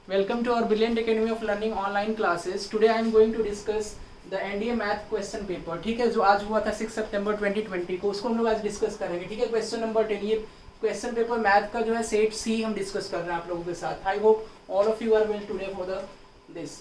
Welcome to our Brilliant Academy of Learning online classes. Today I am going to discuss the NDA math question paper, ठीक है, जो आज हुआ था 6 सितंबर 2020 को, उसको हम लोग आज डिस्कस करेंगे, ठीक है। क्वेश्चन नंबर 10, ये क्वेश्चन पेपर मैथ का जो है सेट सी हम डिस्कस कर रहे हैं आप लोगों के साथ। I hope all of you are well today for the this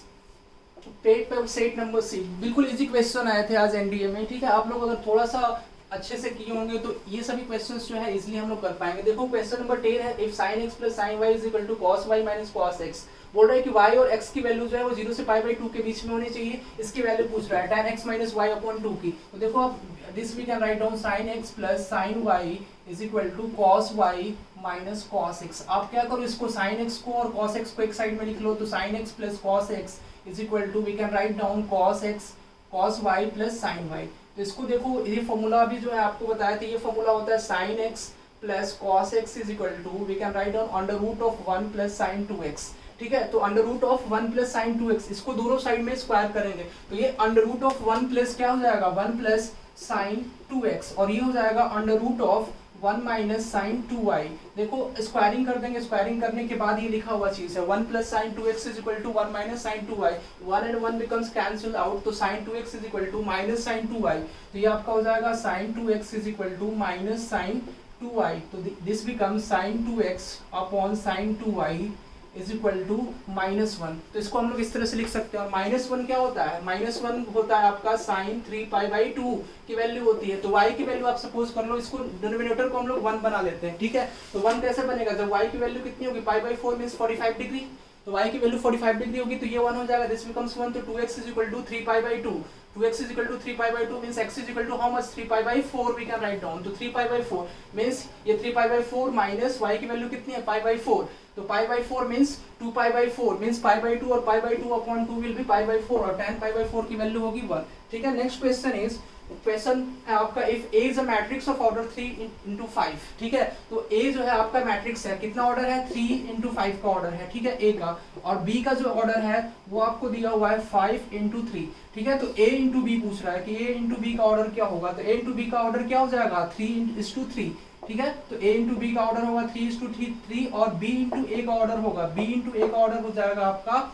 paper set number C. बिल्कुल इजी क्वेश्चन आए थे आज एनडीए में, ठीक है। आप लोग अगर थोड़ा सा अच्छे से किए होंगे तो ये सभी क्वेश्चंस जो है इजीली हम लोग कर पाएंगे। देखो क्वेश्चन नंबर 10 है, if sin x plus sin y is equal to cos y minus cos x। बोल रहा है कि y और x की वैल्यू जो है वो 0 से पाई बाई 2 के बीच में होनी चाहिए। इसकी वैल्यू पूछ रहा है tan x minus y upon 2 की। तो देखो आप this we can write down sin x plus sin y is equal to cos y minus cos x। आप क्या करो, इसको sin x को और cos x को एक साइड में लिख लो, तो sin x plus cos x is equal to we can write down cos x cos y plus sin y। तो इसको देखो, ये फॉर्मूला अभी जो है आपको बताया था, ये फॉर्मूला होता है sin x plus cos x is equal to we can write down under root of 1 plus sin 2x, ठीक है। तो under root of 1 plus sin 2x, इसको दोनों साइड में स्क्वायर करेंगे तो ये अंडर रूट ऑफ 1 प्लस क्या हो जाएगा 1 प्लस sin 2x, और ये हो जाएगा under root of 1 minus sine 2y। देखो स्क्वायरिंग कर देंगे, स्क्वायरिंग करने के बाद ये लिखा हुआ चीज है 1 plus sine 2x is equal to 1 minus sine 2y। 1 and 1 becomes cancelled out, तो sine 2x is equal to minus sine 2y। तो ये आपका हो जाएगा sine 2x is equal to minus sine 2y। तो this becomes sine 2x upon sine 2y is equal to -1। तो इसको हम लोग इस तरह से लिख सकते हैं। और -1 क्या होता है, -1 होता है आपका साइन 3 पाई बाई 2 की वैल्यू होती है। तो y की वैल्यू आप सपोज कर लो, इसको डिनोमिनेटर को हम लोग 1 बना लेते हैं, ठीक है। तो 1 कैसे बनेगा, जब y की वैल्यू कितनी होगी, पाई बाई 4 मींस 45 डिग्री। तो y की वैल्यू 45 डिग्री होगी, तो ये 1 हो जाएगा, दिस बिकम्स 1। तो 2x is equal to 3 pi by 2। 2x is equal to 3 pi by 2 means x is equal to how much, 3 pi by 4 we can write down। तो 3 pi by 4 means ये 3 pi by 4 minus y की value कितनी है, pi by 4। तो pi by 4 means 2 pi by 4 means pi by 2, और pi by 2 upon 2 will be pi by 4, और tan pi by 4 की value होगी 1, ठीक है। नेक्स्ट क्वेश्चन इज, क्वेश्चन है आपका, if A is a matrix of order 3 into 5, ठीक है। तो A जो है आपका मैट्रिक्स है, कितना ऑर्डर है, 3 into 5 का ऑर्डर है, ठीक है, A का। और B का जो ऑर्डर है वो आपको दिया हुआ है 5 into 3, ठीक है। तो A into B पूछ रहा है कि A into B का ऑर्डर क्या होगा। तो A into B का ऑर्डर क्या हो जाएगा, 3:3, ठीक है। तो A into B का ऑर्डर होगा 3:3, और B into A का ऑर्डर होगा, B into A का ऑर्डर हो जाएगा आपका,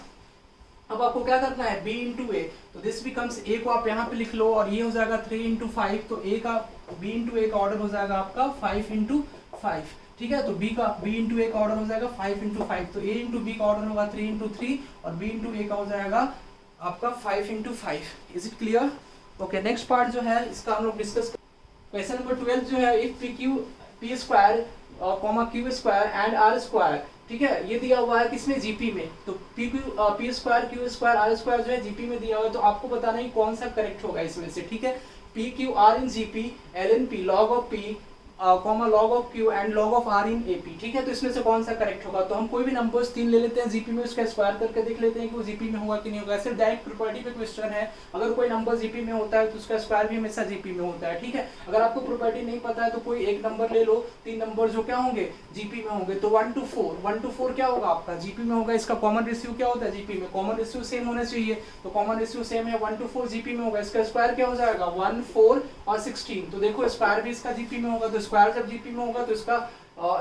अब आपको क्या करना है, B into A। तो दिस बिकम्स, A को आप यहाँ पे लिख लो, और ये हो जाएगा 3 into 5। तो A का B into A का ऑर्डर हो जाएगा आपका 5 into 5, ठीक है। तो B into A का ऑर्डर हो जाएगा 5 into 5। तो A into B का ऑर्डर होगा 3 into 3, और B into A का हो जाएगा आपका 5 into 5। Is it clear? Okay, next part जो है इसका हम लोग डिस्कस। क्वेश्चन नंबर 12 जो है, if P square comma Q square and R square, ठीक है, ये दिया हुआ है किसमें, जीपी में। तो P square Q square R square जो है जीपी में दिया हुआ है, तो आपको बताना है कौन सा करेक्ट होगा इसमें से, ठीक है। P Q R in GP, L in P, log of P comma log of Q and log of R in AP, ठीक है। तो इसमें से कौन सा करेक्ट होगा। तो हम कोई भी नंबर्स 3 ले लेते हैं जीपी में, उसका स्क्वायर करके देख लेते हैं कि वो जीपी में होगा कि नहीं होगा। सिर्फ डायरेक्ट प्रॉपर्टी पे क्वेश्चन है, अगर कोई नंबर जीपी में होता है तो उसका स्क्वायर भी हमेशा जीपी में होता है, ठीक है। अगर आपको प्रॉपर्टी नहीं पता है तो कोई एक नंबर ले लो, 3 नंबर जो क्या होंगे, जीपी में होंगे। तो 1 to 4 क्या होगा आपका, जीपी में होगा। इसका कॉमन रेशियो क्या होता है जीपी में, कॉमन रेशियो सेम होना चाहिए। तो कॉमन रेशियो सेम है, 1 to 4 जीपी में होगा। इसका स्क्वायर क्या हो जाएगा, 1 4 और 16। तो देखो स्क्वायर भी इसका जीपी में होगा, तो स्क्वायर जब जीपी में होगा तो इसका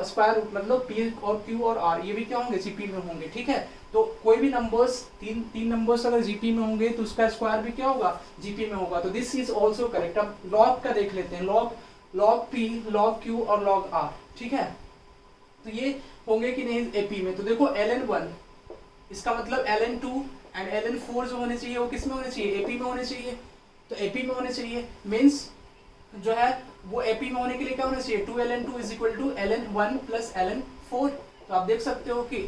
स्क्वायर मतलब पी और क्यू और आर ये भी क्या होंगे, जीपी में होंगे, ठीक है। तो कोई भी नंबर्स तीन नंबर्स अगर जीपी में होंगे तो उसका स्क्वायर भी क्या होगा, जीपी में होगा। तो दिस इज आल्सो करेक्ट। अब लॉग का देख लेते हैं, लॉग पी, लॉग क्यू और लॉग आर, ठीक है। तो ये होंगे कि नहीं एपी में। तो देखो ln1, इसका मतलब ln2 एंड ln4 जो होने चाहिए वो किस में होने चाहिए, एपी में होने चाहिए। तो एपी में होने चाहिए मीन्स जो है वो एपी में होने के लिए क्या होना चाहिए, 2ln2 is equal to ln1 plus ln4। तो आप देख सकते हो कि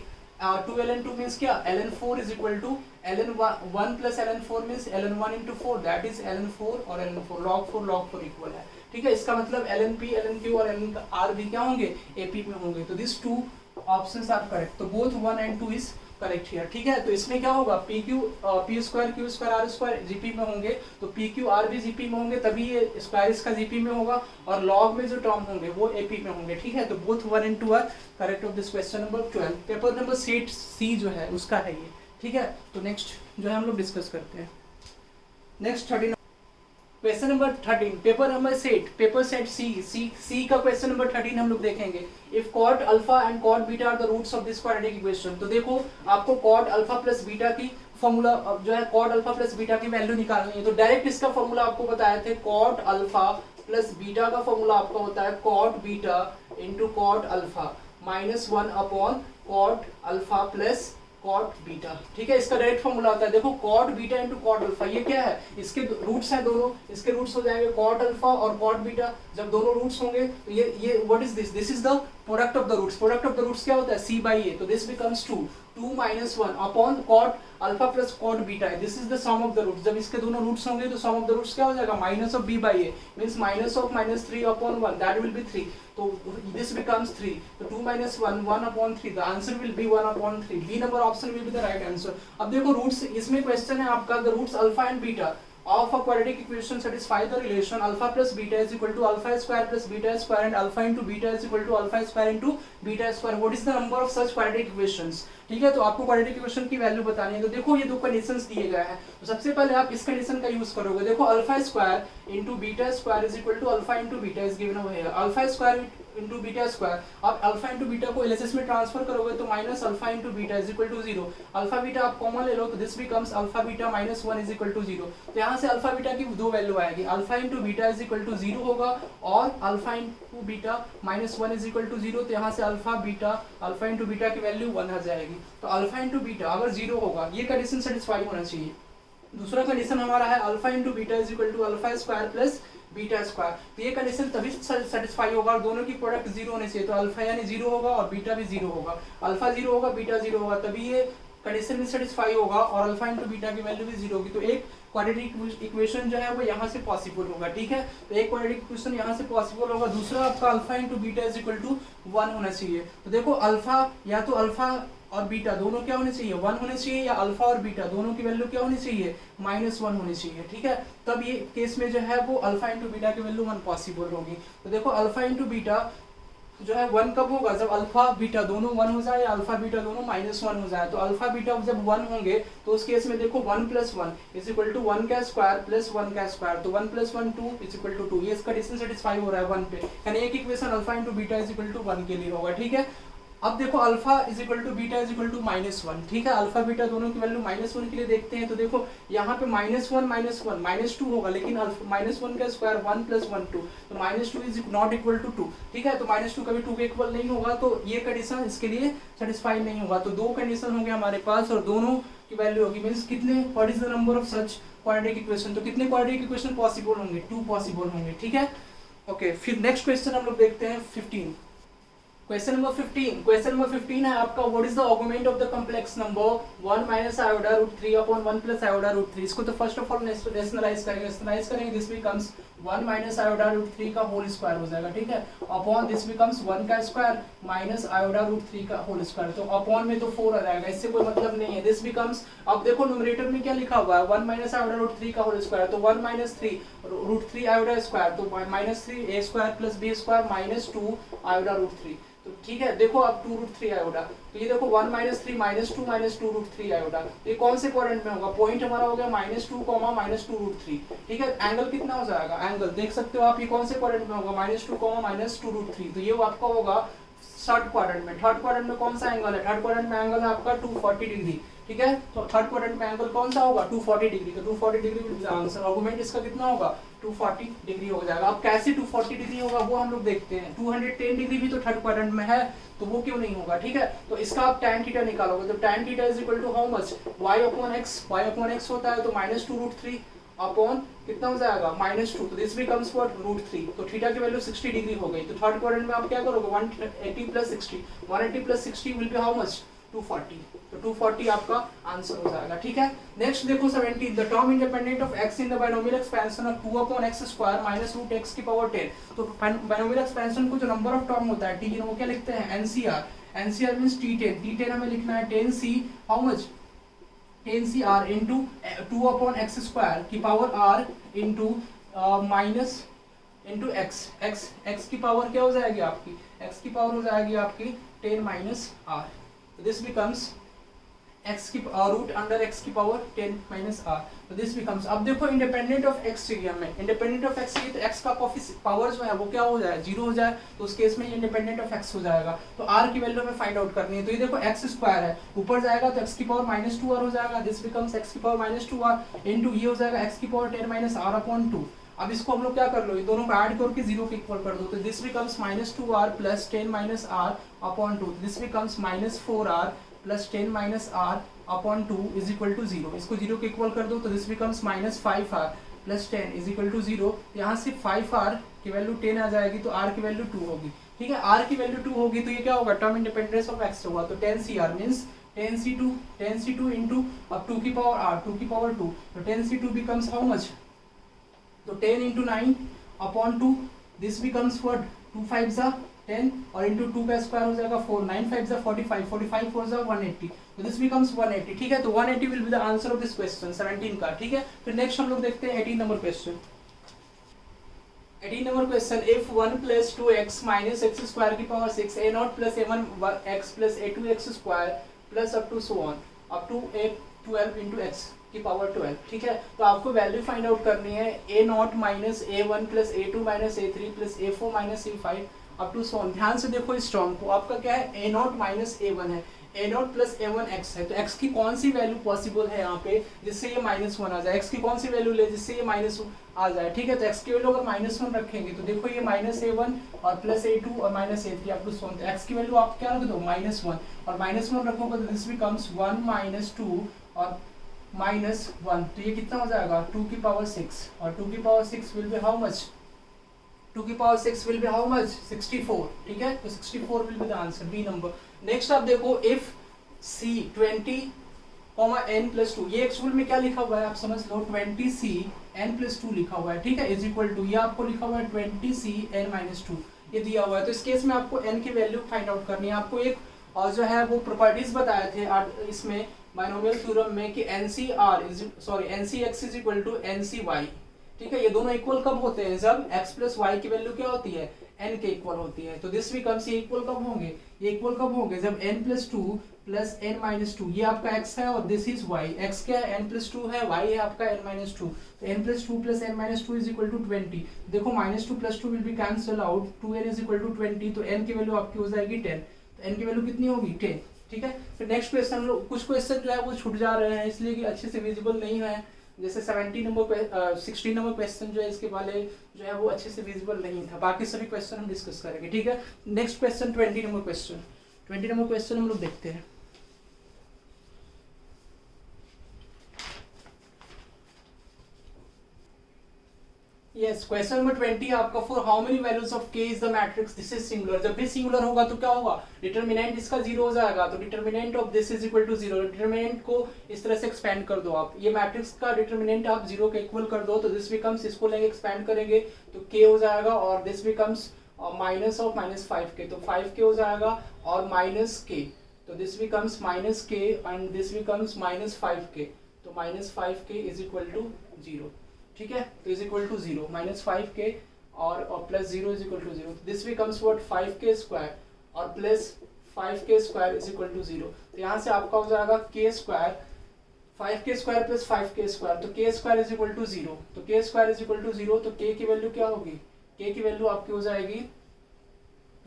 2ln2 मीन्स क्या, ln4 is equal to ln1 plus ln4 means ln1 into 4, that is ln4 और ln4, log 4 इक्वल है, ठीक है। इसका मतलब lnp, lnq और lnr भी क्या होंगे, एपी में होंगे। तो दिस 2 ऑप्शंस आर करेक्ट। तो both 1 and 2 is correct here, ठीक है। तो इसमें क्या होगा, P square Q square R square GP में होंगे, तो पी क्यू आर भी जीपी में होंगे, तभी ये स्क्वायर इसका जीपी में होगा, और लॉग में जो टर्म होंगे वो एपी में होंगे, ठीक है। तो both 1 and 2 are correct of this question number 12। Paper number set C जो है उसका है ये, ठीक है। तो नेक्स्ट जो है हम लोग डिस्कस करते हैं। Next 13 question number 13, paper set C का क्वेश्चन नंबर 13 हम लोग देखेंगे। If cot alpha and cot beta are the roots of this quadratic equation, तो देखो आपको कॉट अल्फा प्लस बीटा की फॉर्मूला जो है कॉट अल्फा प्लस बीटा की वैल्यू निकालनी है। तो डायरेक्ट इसका फॉर्मूला आपको बताए थे, कॉट अल्फा प्लस बीटा का फॉर्मूला आपका होता है cot beta into cot alpha minus 1 upon cot alpha plus cot beta. ठीक है, इसका डायरेक्ट फॉर्मूला होता है। देखो cot beta into cot alpha, ये क्या है, इसके रूट्स हैं दोनों, इसके रूट्स हो जाएंगे कॉट अल्फा और कॉट बीटा। जब दोनों रूट्स होंगे तो ये what is this is the product of the roots. Product of the roots क्या होता है, सी बाई ए। तो this becomes 2 minus 1 upon cot alpha plus cot beta, this is the sum of the roots. जब इसके दोनों roots होंगे तो सम of the roots क्या हो जाएगा, minus of b by a, means minus of minus 3 upon 1, that will be 3। तो this becomes 3। तो 2 minus 1 upon 3, the answer will be 1 upon 3। B number option will be the right answer. अब देखो roots, इसमें question है आपका the roots alpha and beta of a quadratic equation satisfy the relation alpha plus beta is equal to alpha square plus beta square and alpha into beta is equal to alpha square into beta square. What is the number of such quadratic equations? ठीक है, तो आपको quadratic equation की value बतानी है। तो देखो ये दो कंडीशंस दिए गए हैं, तो सबसे पहले आप इस कंडीशन का यूज करोगे। देखो alpha square into beta square is equal to alpha into beta is given over here. Alpha square into beta square, आप अल्फा इंटू बीटा को एलएचएस में ट्रांसफर करोगे तो minus alpha into beta is equal to 0। Alpha beta आप common ले लो तो this becomes alpha beta minus 1 is equal to 0। तो यहाँ से अल्फा बीटा की दो वैल्यू आएगी, alpha into beta is equal to 0 होगा और alpha into beta minus 1 is equal to 0। तो यहाँ से अल्फा इंटू बीटा की वैल्यू 1 आ जाएगी। तो अल्फा इंटू बीटा अगर 0 होगा, ये कंडीशन सेटिस्फाई होना चाहिए। दूसरा कंडीशन हमारा है alpha into beta is equal to alpha square plus beta square. तो ये कंडीशन तभी सेटिस्फाई होगा और दोनों की प्रोडक्ट 0 होने चाहिए। तो अल्फा यानी 0 होगा और बीटा भी 0 होगा। अल्फा 0 होगा, बीटा 0 होगा, तभी ये कंडीशन भी सेटिस्फाई होगा और अल्फा इंटू बीटा की वैल्यू भी 0 होगी। तो एक क्वाड्रेटिक इक्वेशन जो है वो यहाँ से पॉसिबल होगा। ठीक है, तो एक क्वाड्रेटिक इक्वेशन यहाँ से पॉसिबल होगा। दूसरा आपका alpha into beta is equal to 1 होना चाहिए। तो देखो अल्फा या तो अल्फा और बीटा दोनों क्या होने चाहिए, 1 होने चाहिए, या अल्फा और बीटा दोनों की वैल्यू क्या होनी चाहिए, -1 होनी चाहिए। ठीक है, तब ये केस में जो है वो अल्फा इंटू बीटा की वैल्यू 1 पॉसिबल होगी। तो देखो अल्फा इंटू बीटा जो है 1 कब होगा, जब अल्फा बीटा दोनों 1 हो जाए या अल्फा बीटा दोनों -1 हो जाए। तो अल्फा बीटा जब 1 होंगे तो उस केस में देखो 1 + 1 इज इक्वल टू 1 का स्क्वायर प्लस 1 का स्क्वायर। तो 1 + 1 2 इज इक्वल टू 2। ये इसका कंडीशन सेटिस्फाई हो रहा है 1 पे, यानी एक equation alpha into beta is equal to 1 के लिए होगा। ठीक है, अब देखो alpha is equal to beta is equal to -1। ठीक है, अल्फा बीटा दोनों की वैल्यू -1 के लिए देखते हैं। तो देखो यहाँ पे -1 -2 होगा, लेकिन -1 का स्क्वायर 1 + 1 2, तो -2 इज नॉट इक्वल टू 2। ठीक है, तो -2 कभी 2 के इक्वल नहीं होगा, तो ये कंडीशन इसके लिए सेटिस्फाई नहीं होगा। तो दो कंडीशन होंगे हमारे पास और दोनों की वैल्यू होगी, मीन्स कितने, what is the number of such quadratic equation. तो कितने क्वाड्रेटिक इक्वेशन पॉसिबल होंगे, 2 पॉसिबल होंगे। ठीक है, ओके, फिर नेक्स्ट क्वेश्चन हम लोग देखते हैं 15। क्वेश्चन नंबर 15 है आपका, what is the argument of the complex number 1 minus iota root 3 upon 1 plus iota root 3। इसको तो फर्स्ट ऑफ ऑल रेशनलाइज करेंगे। This becomes 1 minus iota root 3 का होल स्क्वायर हो जाएगा। ठीक है, अपॉन दिस बिकम्स 1 का स्क्वायर माइनस आयोडा रूट 3 का होल स्क्वायर। तो अपॉन में तो 4 आ जाएगा, इससे कोई मतलब नहीं है। दिस बिकम्स, अब देखो न्यूमरेटर में क्या लिखा हुआ है, 1 माइनस आयोडा रूट 3 का होल स्क्वायर। तो 1 माइनस 3 रूट 3 आयोडा स्क्वायर, तो -3 a square plus b square -2 iota root 3। तो ठीक है, देखो अब 2 रूट 3 आयोडा, तो ये देखो 1 माइनस 3 -2 रूट 3 आयोडा। तो ये कौन से क्वाड्रेंट में होगा, पॉइंट हमारा हो गया -2, -2 रूट 3। ठीक है, एंगल कितना हो जाएगा, एंगल देख सकते हो आप, ये कौन से क्वाड्रेंट में होगा, -2, -2 रूट 3। तो ये आपका होगा थर्ड क्वाड्रेंट में। थर्ड क्वाड्रेंट में कौन सा एंगल है, थर्ड क्वाड्रेंट में एंगल है आपका 240 डिग्री। ठीक है, तो थर्ड क्वाड्रेंट में एंगल कौन सा होगा, 240 डिग्री। तो 240 डिग्री आंसर, आर्गुमेंट इसका कितना होगा, 240 डिग्री हो जाएगा। अब कैसे 240 डिग्री होगा वो हम लोग देखते हैं। 210 डिग्री भी तो थर्ड क्वाड्रेंट में है, तो वो क्यों नहीं होगा। ठीक है, तो इसका आप tan थीटा निकालोगे, तो tan theta is equal to how much, y upon x होता है, तो -2 रूट 3 अपॉन कितना हो जाएगा, -2। तो दिस बिकम्स व्हाट, रूट 3। तो थीटा की वैल्यू 60 डिग्री हो गई। तो थर्ड क्वाड्रेंट में आप क्या करोगे, 180 + 60, 180 + 60 विल बी हाउ मच, 240। तो 240 आपका आंसर हो जाएगा। ठीक है, नेक्स्ट देखो 17, the term independent of x in the binomial expansion of 2 upon x square minus root x की पावर 10। तो बाइनोमियल एक्सपेंशन को जो नंबर ऑफ टर्म होता है t, वो क्या लिखते हैं, NCR मींस t10 हमें लिखना है 10c how much, 10cr into 2 upon x square की power r into minus into x की पावर क्या हो जाएगी आपकी, x की पावर हो जाएगी आपकी 10 - r। दिस बिकम्स x की रूट अंडर x की पावर 10 माइनस r, तो दिस बिकम्स, अब देखो इंडिपेंडेंट ऑफ x चाहिए हमें, इंडिपेंडेंट ऑफ x चाहिए तो x का पावर जो है वो क्या हो जाए, 0 हो जाए, तो उस केस में ये इंडिपेंडेंट ऑफ x हो जाएगा। तो r की वैल्यू हमें फाइंड आउट करनी है, तो ये देखो x स्क्वायर है, ऊपर जाएगा तो x की पावर -2r हो जाएगा, दिस बिकम्स x की पावर -2r इनटू ये हो जाएगा x की पावर 10 माइनस r अपॉन 2। अब इसको हम लोग क्या कर लो, ये दोनों को ऐड करके 0 के इक्वल कर दो, तो this becomes -2r plus 10 minus r upon 2, this becomes -4r plus 10 minus r upon 2 is equal to 0। इसको 0 के इक्वल कर दो तो this becomes -5r plus 10 is equal to 0। यहाँ से 5r की वैल्यू 10 आ जाएगी तो r की वैल्यू 2 होगी, ठीक है। r की वैल्यू 2 होगी तो ये क्या होगा, टर्म इंडिपेंडेंस ऑफ x होगा, तो 10cr मींस 10c2 इंटू अब 2 की पावर r 2 की पावर 2, तो 10c2 बिकम्स हाउ मच, तो 10 into 9 upon 2, this becomes what, 2 5 जा 10 और इंटू 2 का स्क्वायर हो जाएगा 4, 9 5 जा 45, 45 4 जा 180, तो दिस बिकम्स 180, ठीक है। तो 180 will be the answer of this question 17 का, ठीक है। फिर नेक्स्ट हम लोग देखते हैं 18 number question. 18 number question, if 1 plus 2x minus x square की power 6 a naught plus a1x plus a2x square plus up to so on up to a12 into x की पावर 12, ठीक है। तो आपको वैल्यू फाइंड आउट करनी है a nought minus a1 plus a2 minus a3 plus a4 minus a5 up to so on. ध्यान से देखो इस टर्म को, आपका क्या है, a नॉट माइनस a1 है, a naught plus a1 x है, तो x की कौन सी वैल्यू पॉसिबल है यहाँ पे जिससे ये -1 आ जाए, x की कौन सी वैल्यू ले जिससे ये -1 आ जाए, ठीक है। तो x की वैल्यू अगर -1 रखेंगे तो देखो ये -a1 और प्लस a2 और -a3 up to so on, तो x की वैल्यू आप क्या रख दो, -1 और -1 रखोगे तो दिस बिकम्स 1 -2 और -1, तो ये कितना हो जाएगा, 2 की पावर 6 और 2 की power 6 will be how much, 2 की power 6 will be how much, 64, ठीक है। तो 64 will be the answer, b number. Next आप देखो, इफ c 20, n प्लस 2, ये एक्चुअल में क्या लिखा हुआ है आप समझ लो, 20c n प्लस 2 लिखा हुआ है, ठीक है, इज इक्वल टू, ये आपको लिखा हुआ है 20c n माइनस 2, ये दिया हुआ है। तो इस केस में आपको n की वैल्यू फाइंड आउट करनी है। आपको एक और जो है वो प्रॉपर्टीज बताए थे इसमें बाइनोमियल थ्योरम में कि ncx is equal to ncy, ठीक है। ये दोनों इक्वल कब होते हैं, जब x प्लस वाई की वैल्यू क्या होती है, n के इक्वल होती है। तो दिस बिकम्स, ये इक्वल कब होंगे, ये इक्वल कब होंगे, जब n plus 2 plus n minus 2, ये आपका x है और दिस इज y, x क्या है, n प्लस 2 है, y है आपका n माइनस 2, तो n plus 2 plus n minus 2 is equal to 20। देखो -2 plus 2 will be cancel out, 2n is equal to 20, तो n की वैल्यू आपकी हो जाएगी 10, तो n की वैल्यू कितनी होगी, 10, ठीक है। फिर नेक्स्ट क्वेश्चन हम लोग, कुछ क्वेश्चन जो है वो छूट जा रहे हैं इसलिए कि अच्छे से विजिबल नहीं है, जैसे 16 नंबर क्वेश्चन जो है इसके वाले जो है वो अच्छे से विजिबल नहीं था, बाकी सभी क्वेश्चन हम डिस्कस करेंगे, ठीक है। नेक्स्ट क्वेश्चन 20 नंबर क्वेश्चन हम लोग देखते हैं। यस, क्वेश्चन नंबर 20 आपका, for how many values of k is the matrix this is singular. जब भी सिंगुलर होगा तो क्या होगा, डिटरमिनेंट इसका 0 हो जाएगा, तो determinant of this is equal to 0। Determinant को इस तरह से एक्सपेंड कर दो आप, ये मैट्रिक्स का डिटरमिनेंट आप 0 के इक्वल कर दो, तो दिस बिकम्स, इसको लेंगे एक्सपेंड करेंगे तो k हो जाएगा और this becomes minus of -5k, तो 5k हो जाएगा और -k, तो this becomes -k and this becomes -5k, तो -5k इज इक्वल टू 0, ठीक है। तो इज इक्वल टू 0, -5k और plus 0 is equal to 0, this becomes what, 5k square और plus 5k square is equal to 0। तो यहाँ से आपका हो जाएगा k square, 5k square plus 5k square, तो k square is equal to 0, तो k square is equal to 0, तो k की वैल्यू क्या होगी, k की वैल्यू आपकी हो जाएगी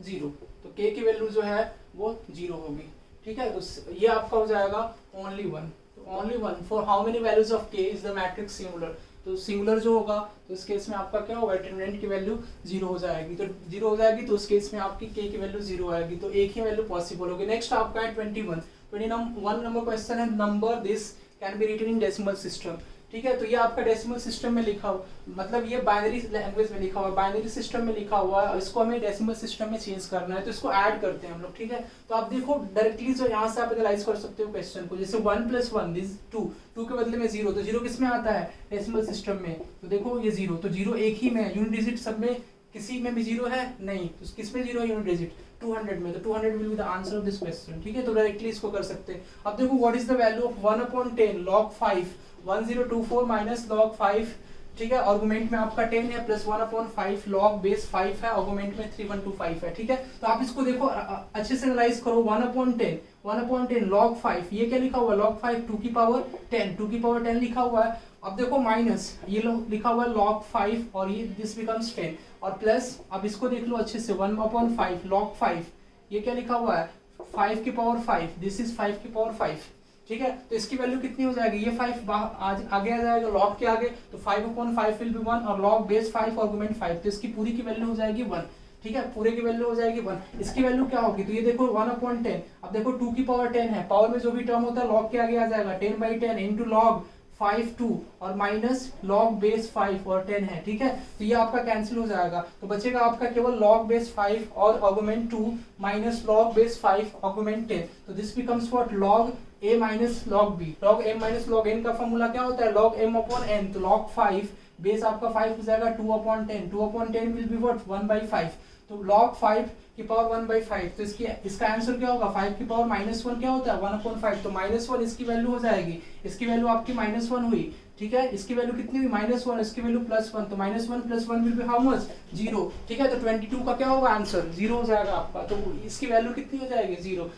0, तो k की वैल्यू जो है वो 0 होगी, ठीक है। तो ये आपका हो जाएगा ओनली 1, तो only 1 for how many values of k is the matrix singular. तो सिंगुलर जो होगा तो इस केस में आपका क्या होगा, डिटरमिनेंट की वैल्यू 0 हो जाएगी, तो 0 हो जाएगी तो उस केस में आपकी k की वैल्यू 0 आएगी, तो एक ही वैल्यू पॉसिबल होगी। नेक्स्ट आपका है 21 नंबर क्वेश्चन है, number this can be written in decimal system, ठीक है। तो ये आपका डेसिमल सिस्टम में लिखा हुआ, मतलब ये बाइनरी लैंग्वेज में लिखा हुआ है, बाइनरी सिस्टम में लिखा हुआ है और इसको हमें डेसिमल सिस्टम में चेंज करना है, तो इसको ऐड करते हैं हम लोग, ठीक है। तो आप देखो डायरेक्टली जो यहाँ से आप एनालाइज कर सकते हो क्वेश्चन को, जैसे 1 + 1 दिस 2 के बदले में 0, तो 0 किस में आता है, डेसिमल सिस्टम में, तो देखो ये 0, तो 0 एक ही में, यूनिट डिजिट सब में किसी में भी 0 है नहीं, तो किस में 0 है, यूनिट डिजिट 200 में, तो 200 will be the answer of this question, ठीक है। तो डायरेक्टली इसको कर सकते हैं। अब देखो what is the value of 1/10 log 5 1024 minus log 5, ठीक है। आर्गुमेंट में आपका 10 है प्लस 1/5 log बेस 5 है, आर्गुमेंट में 3125 है, ठीक है। तो आप इसको देखो अच्छे से एनालाइज करो, 1/10 1/10 log 5, ये क्या लिखा हुआ है log 5 2 की पावर 10, 2 की पावर 10 लिखा हुआ है। अब देखो माइनस ये लिखा हुआ है log 5 और ये दिस बिकम्स 10 और प्लस, अब इसको देख लो अच्छे से 1/5 log 5, ये क्या लिखा हुआ है 5 की पावर 5, दिस इज 5 की पावर 5, ठीक है। तो इसकी वैल्यू कितनी हो जाएगी, ये 5 आगे आ जाएगा log के आगे, तो 5/5 विल बी 1 और log बेस 5 आर्गुमेंट 5, तो इसकी पूरी की वैल्यू हो जाएगी 1, ठीक है, पूरे की वैल्यू हो जाएगी 1। इसकी वैल्यू क्या होगी, तो ये देखो 1/10, अब देखो 2 की पावर 10 है, पावर में जो भी टर्म होता है log के आगे आ जाएगा, 10/10 इंटू log 5 2 और माइनस log बेस 5 और 10 है, ठीक है। तो ये आपका कैंसिल हो जाएगा, तो बचेगा आपका केवल log बेस 5 और argument 2 minus log base 5 argument 10, तो this becomes what log a minus log b। log m minus log n का फॉर्मूला क्या होता है log m अपॉन n, तो log 5 बेस आपका 5 हो जाएगा 2/10, 2/10 विल बी व्हाट 1/5, तो log 5 की पावर 1/5, तो इसका आंसर क्या होगा 5 की पावर -1 क्या होता है 1/5, तो -1 इसकी वैल्यू हो जाएगी, इसकी वैल्यू आपकी -1 हुई, ठीक है। इसकी वैल्यू कितनी हुई -1, इसकी वैल्यू +1, तो -1 + 1 विल बी हाउ मच 0, ठीक है। तो 22 का क्या होगा आंसर 0 हो जाएगा आपका, तो इसकी वैल्यू कितनी हो जाएगी 0।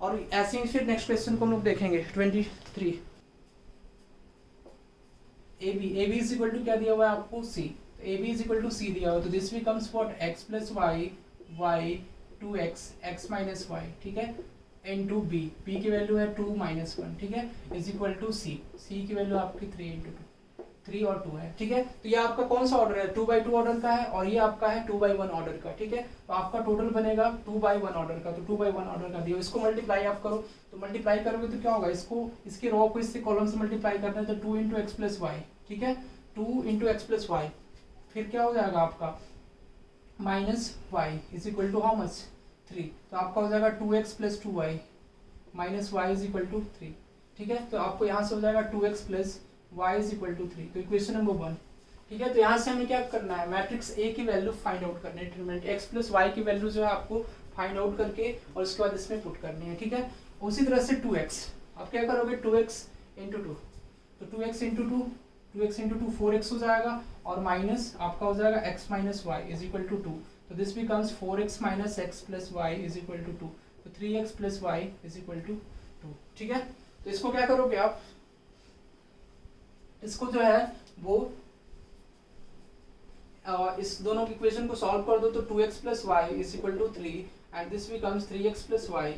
और ऐसे ही फिर नेक्स्ट क्वेश्चन को हम लोग देखेंगे 23, AB इज इक्वल टू क्या दिया हुआ है आपको C, तो AB is equal to C दिया हुआ है, तो this becomes what x + y 2x x - y, ठीक है, इनटू b की वैल्यू है 2 - 1, ठीक है, इज इक्वल टू C की वैल्यू आपकी 3 × 2, 3 और 2 है, ठीक है। तो ये आपका कौन सा ऑर्डर है 2/2 ऑर्डर का है और ये आपका है 2/1 ऑर्डर का, ठीक है। तो आपका टोटल बनेगा 2/1 ऑर्डर का, तो 2/1 ऑर्डर का दिया, इसको मल्टीप्लाई आप करो, तो मल्टीप्लाई करोगे तो क्या होगा, इसको इसके रो को इससे कॉलम से मल्टीप्लाई करना है, तो 2 × x + y, ठीक है, 2 × x + y, फिर क्या हो जाएगा आपका -y is equal to how much 3, तो आपका हो जाएगा 2x + 2y -y is equal to 3, ठीक है। तो आपको यहाँ से हो जाएगा 2x + y is equal to 3, तो इक्वेशन नंबर 1, ठीक है। तो यहाँ से हमें क्या करना है मैट्रिक्स A की वैल्यू फाइंड आउट करनी है, डिटरमिनेंट x + y की वैल्यू जो है आपको फाइंड आउट करके और उसके बाद इसमें पुट करनी है, ठीक है। उसी तरह से 2x, आप क्या करोगे 2x × 2, तो 2x × 2 2x × 2 4x हो जाएगा और माइनस आपका हो जाएगा x - y is equal to 2, तो this becomes 4x - x + y is equal to 2, तो 3x + y is equal to 2, ठीक है। तो इसको क्या करोगे आप, इसको जो है वो इस दोनों की इक्वेशन को सॉल्व कर दो, तो 2x + y is equal to 3 and this becomes 3x + y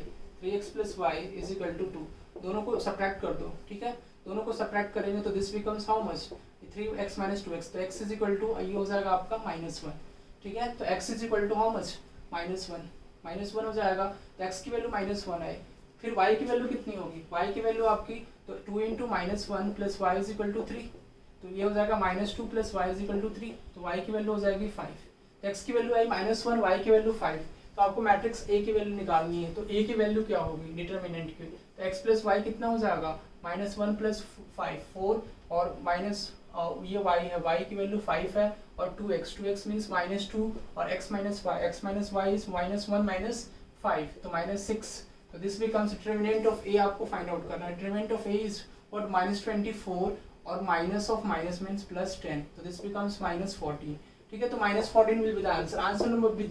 is equal to 2, दोनों को सब्ट्रैक्ट कर दो, ठीक है। दोनों को सब्ट्रैक्ट करेंगे तो this becomes how much 3x - 2x, तो x इज इक्वल टू ये हो जाएगा आपका -1, ठीक है। तो x is equal to how much -1 हो जाएगा, तो x की वैल्यू -1 है, फिर y की वैल्यू कितनी होगी, y की वैल्यू आपकी तो 2 × -1 + y इज इक्वल टू 3, तो ये हो जाएगा -2 + y इज इक्वल टू 3, तो y की वैल्यू हो जाएगी 5, तो x की वैल्यू आई -1, y की वैल्यू 5, तो आपको मैट्रिक्स A की वैल्यू निकालनी है, तो A की वैल्यू क्या होगी डिटरमिनेंट की, तो x + y कितना हो जाएगा -1 + 5 4 और माइनस ये y है, y की वैल्यू 5 है और 2x मीन्स -2 और x - y इज -1 - 5, तो -6, तो this becomes determinant of A आपको फाइंड आउट करना है, determinant of A is what -24 और माइनस ऑफ माइनस मीन्स +10, तो दिस बिकम्स -14, ठीक है। तो -14 will be the answer, answer number b,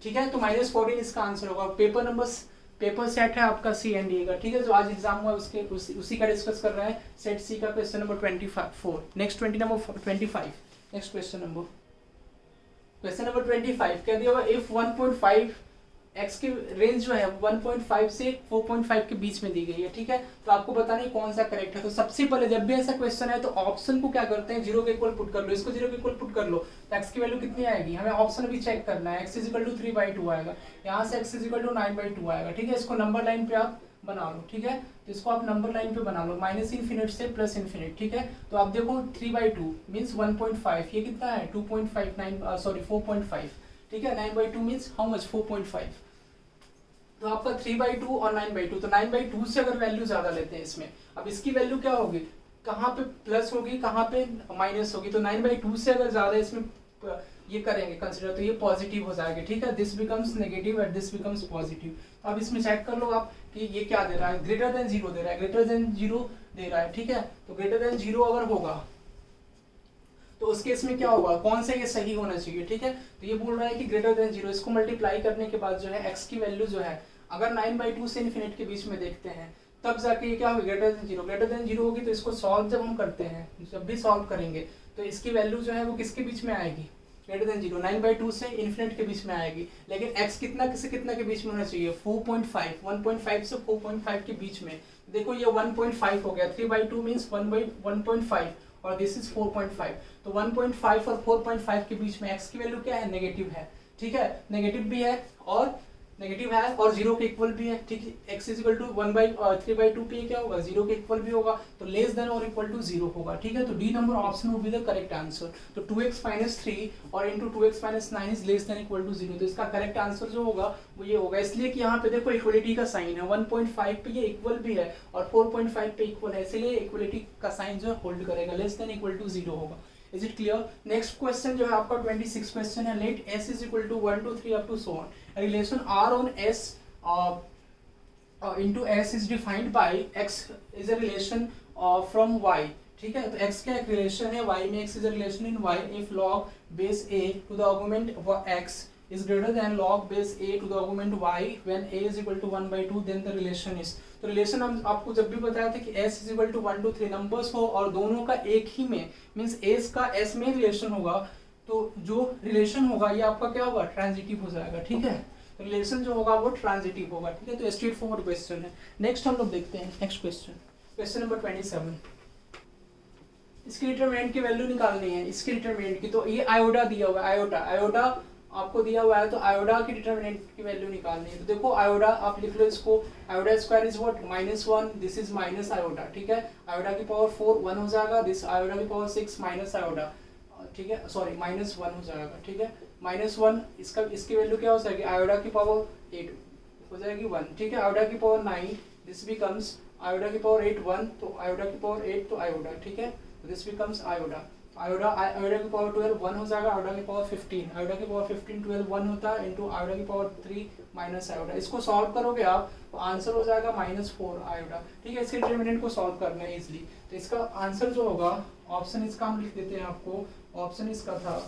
ठीक है। तो -14 इसका आंसर होगा। पेपर सेट है आपका CNDA का, ठीक है, जो आज एग्जाम हुआ उसके उसी का डिस्कस कर रहे हैं, सेट C का question number 24, next 25, next question number 25 क्या दिया हुआ, इफ 1.5 x की रेंज जो है 1.5 से 4.5 के बीच में दी गई है, ठीक है। तो आपको बताना है कौन सा करेक्ट है। तो सबसे पहले जब भी ऐसा क्वेश्चन है तो ऑप्शन को क्या करते हैं 0 के इक्वल पुट कर लो, इसको 0 के इक्वल पुट कर लो, तो x की वैल्यू कितनी आएगी, हमें ऑप्शन भी चेक करना है, x = 3/2 आएगा, यहाँ से x = 9/2 आएगा, ठीक है। इसको नंबर लाइन पे आप बना लो, ठीक है। तो इसको आप नंबर लाइन पे बना लो -∞ से +∞, ठीक है। तो आप देखो 3/2 मीन्स 1.5, ये कितना है 4.5, ठीक है। 9/2 मीन्स हाउ मच 4.5, तो आपका 3/2 और 9/2, तो 9/2 से अगर वैल्यू ज्यादा लेते हैं इसमें, अब इसकी वैल्यू क्या होगी, कहाँ पे प्लस होगी कहाँ पे माइनस होगी, तो 9/2 से अगर ज्यादा इसमें ये करेंगे कंसिडर, तो ये पॉजिटिव हो जाएगा, ठीक है। This becomes negative and this becomes positive. अब इसमें चेक कर लो आप कि ये क्या दे रहा है, ग्रेटर देन 0 दे रहा है, ग्रेटर देन 0 दे रहा है, ठीक है। तो ग्रेटर देन 0 अगर होगा तो उस केस में क्या होगा, कौन सा ये सही होना चाहिए, ठीक है। तो ये बोल रहा है कि ग्रेटर देन 0, इसको मल्टीप्लाई करने के बाद जो है x की वैल्यू जो है अगर 9/2 से इन्फिनिट के बीच में देखते हैं तब जाके ये क्या होगी, ग्रेटर देन जीरो होगी। तो इसको सॉल्व जब हम करते हैं, जब भी सॉल्व करेंगे तो इसकी वैल्यू जो है वो किसके बीच में आएगी, ग्रेटर देन जीरो, 9/2 से इन्फिनिट के बीच में आएगी। लेकिन x कितना से कितना के बीच में होना चाहिए, 4.5, 1.5 से 4.5 के बीच में। देखो ये 1.5 हो गया, 3/2 मीन्स 1/1.5 और दिस इज 4.5। तो 1.5 और 4.5 के बीच में x की वैल्यू क्या है, नेगेटिव है। ठीक है, नेगेटिव भी है और जीरो के इक्वल भी है। ठीक है, x इज इक्वल टू 3/2 पे क्या होगा, जीरो के इक्वल भी होगा, तो लेस देन और इक्वल टू जीरो होगा। ठीक है, तो d number option would be the correct answer. तो 2x - 3 और into 2x - 9 is less than equal to zero. तो इसका करेक्ट आंसर जो होगा वो ये होगा, इसलिए कि यहाँ पे देखो इक्वलिटी का साइन है, 1.5 पे ये इक्वल भी है और 4.5 पे इक्वल है, इसलिए इक्वलिटी का साइन जो होल्ड करेगा, less than equal to zero होगा। Is it clear? Next question जो है आपका 26 question है, let s is equal to 1 to 3 up to so on. A relation R on s into s is defined by x is a relation from y. ठीक है, तो x का एक relation है, y में x is a relation in y if log base a to the argument x is greater than log base a to the argument y when a is equal to 1/2 then the relation is। तो relation हम आपको जब भी बताया था कि s is equal to 1 to 3 numbers हो और दोनों का एक ही में मीन्स s का s में रिलेशन होगा, तो जो रिलेशन होगा ये आपका क्या होगा, ट्रांजिटिव हो जाएगा। ठीक है, तो रिलेशन जो होगा वो ट्रांजिटिव होगा। ठीक है, तो स्ट्रेट फॉरवर्ड क्वेश्चन है। नेक्स्ट हम लोग देखते हैं नेक्स्ट क्वेश्चन, क्वेश्चन नंबर 27। इसकी डिटरमिनेंट की वैल्यू निकालनी है, इसकी डिटरमिनेंट की। तो ये आयोडा दिया हुआ है, आयोडा आपको दिया हुआ है, तो आयोडा की डिटरमिनेंट की वैल्यू निकालनी है। तो देखो आयोडा आप लिख लो इसको, iota square is what, -1, this is minus iota. ठीक है, आयोडा की पावर 4 1 हो जाएगा, दिस आयोडा की पावर 6 माइनस आयोडा। ठीक है, सॉरी -1 हो जाएगा। ठीक है, -1 इसकी वैल्यू क्या हो जाएगी, आयोडा की पावर 8 हो जाएगी 1। ठीक है, आयोडा की पावर 9, दिस बिकम्स आयोडा की पावर 8 1, तो आयोडा की पावर 8 तो आयोडा। ठीक है, दिस बिकम्स आयोडा की पावर 12 1 हो जाएगा, आयोडा की पावर 15, आयोडा की पावर 15 12 1 होता है इंटू आयोडा की पावर 3 माइनस आयोडा। इसको सॉल्व करोगे आप तो आंसर हो जाएगा -4 आयोडा। ठीक है, इसके डिटरमिनेंट को सॉल्व करना है इजीली। तो इसका आंसर जो होगा, ऑप्शन इसका हम लिख देते हैं आपको, ऑप्शन इसका था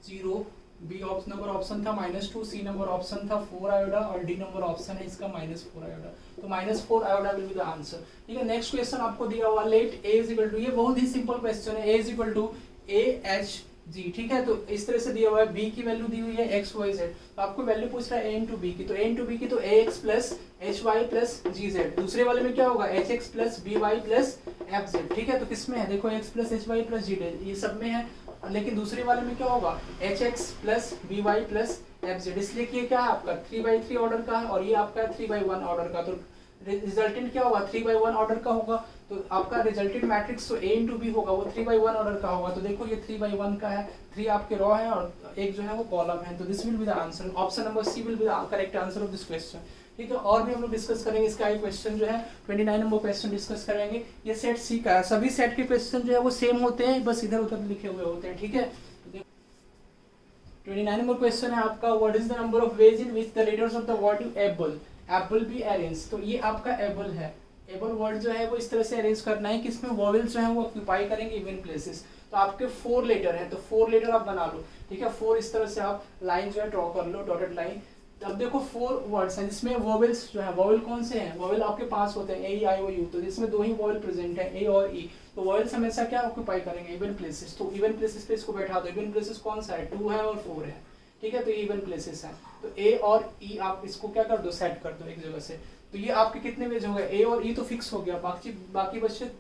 0, बी नंबर ऑप्शन था -2, सी नंबर ऑप्शन था 4 आयोडा और डी नंबर ऑप्शन है इसका -4 आयोडा। तो -4 iota will be the answer. ठीक है, नेक्स्ट क्वेश्चन आपको दिया हुआ, let a is equal to, ये बहुत ही सिंपल क्वेश्चन है, a is equal to AHG। ठीक है, तो इस तरह से दिया हुआ है, b की वैल्यू दी हुई है x y z, तो आपको वैल्यू पूछ रहा है a इंटू बी की, तो a इंटू बी की तो ax plus hy plus gz। दूसरे वाले में क्या होगा, hx plus by plus fz। ठीक है, तो किसमें है, देखो x plus hy plus gz ये सब में है, लेकिन दूसरे वाले में क्या होगा, hx plus by plus fz, इसलिए कि ये क्या है आपका 3/3 ऑर्डर का है और ये आपका 3/1 ऑर्डर का। तो रिजल्टेंट क्या होगा, 3/1 ऑर्डर का होगा, तो आपका रिजल्टेंट मैट्रिक्स तो a इंटू बी होगा वो 3/1 ऑर्डर का होगा। तो देखो ये 3/1 का है, 3 आपके रॉ है और एक जो है वो कॉलम है, तो this will be the answer, option number c will be the correct answer of this question. ठीक है, और भी हम लोग डिस्कस करेंगे, इसका एक क्वेश्चन जो है 29 नंबर क्वेश्चन डिस्कस करेंगे। ये सेट सी का है, सभी सेट के क्वेश्चन जो है वो सेम होते हैं, बस इधर उधर लिखे हुए होते हैं। ठीक है, 29 नंबर क्वेश्चन है आपका, what is the number of ways in which the letters of the word able be arrange. तो ये आपका एबल है, एबल वर्ड जो है वो इस तरह से अरेंज करना है कि इसमें वॉवेल्स जो है वो ऑक्यूपाई करेंगे इवन प्लेसेस। तो आपके 4 लेटर हैं, तो 4 लेटर आप बना लो। ठीक है, 4 इस तरह से आप लाइन जो है ड्रॉ कर लो, डॉटेड लाइन। अब देखो 4 वर्ड्स हैं जिसमें वॉवेल्स जो है, वॉवेल कौन से हैं, वॉवेल आपके पास होते हैं ए आई ओ यू, तो इसमें 2 ही वॉवेल प्रेजेंट है, ए और ई। तो वॉवेल्स हमेशा क्या ऑक्यूपाई करेंगे, इवन प्लेसेस। तो इवन प्लेसेस पे इसको बैठा दो, इवन प्लेसेस कौन सा है, 2 है और 4 है। ठीक है, तो इवन प्लेसेस हैं, तो ए और ई आप इसको क्या कर दो, सेट कर दो एक जगह से। तो ये आपके कितने वेज हो गए, ए और ई तो फिक्स हो गया, बाकी बचे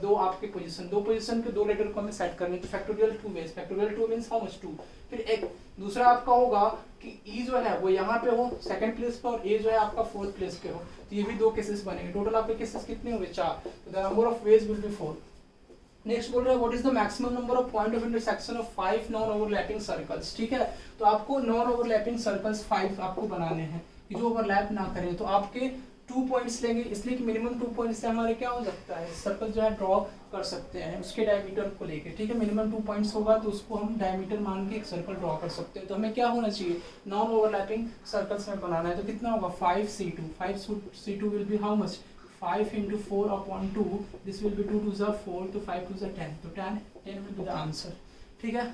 2 आपके पोजीशन, 2 पोजीशन के 2 लेटर को हमें सेट करने, तो factorial 2 ways, factorial 2 means how much 2। फिर एक दूसरा आपका होगा कि ई जो है वो यहाँ पे हो सेकंड प्लेस पे और ए जो है आपका 4th प्लेस पे हो, तो ये भी 2 केसेस बनेंगे। टोटल आपके केसेस कितने हुए, 4, तो the number of ways will be 4। Next बोल रहा है what is the maximum number of point of intersection of 5 non overlapping circles. ठीक है, तो आपको नॉन ओवरलैपिंग सर्कल्स 5 आपको बनाने हैं कि जो ओवरलैप ना करें। तो आपके 2 पॉइंट्स लेंगे, इसलिए कि मिनिमम 2 पॉइंट्स से हमारे क्या हो सकता है, सर्कल जो है ड्रॉ कर सकते हैं उसके डायमीटर को लेके। ठीक है, मिनिमम 2 पॉइंट्स होगा तो उसको हम डायमीटर मान के एक सर्कल ड्रॉ कर सकते हैं। तो हमें क्या होना चाहिए, नॉन ओवरलैपिंग सर्कल्स में बनाना है। तो कितना होगा, 5c2 will be how much, 5 into 4 upon 2, this will be 2 2s are 4, तो 5 2s are 10, तो 10 will be the answer। ठीक है,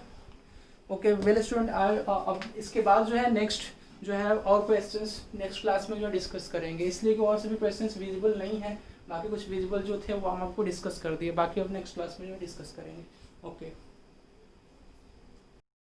ओके वेल स्टूडेंट। अब इसके बाद जो है नेक्स्ट जो है और क्वेश्चंस नेक्स्ट क्लास में जो डिस्कस करेंगे, इसलिए कि और सभी क्वेश्चंस विजिबल नहीं है, बाकी कुछ विजिबल जो थे वो हम आपको डिस्कस कर दिए, बाकी अब नेक्स्ट क्लास में जो डिस्कस करेंगे। ओके।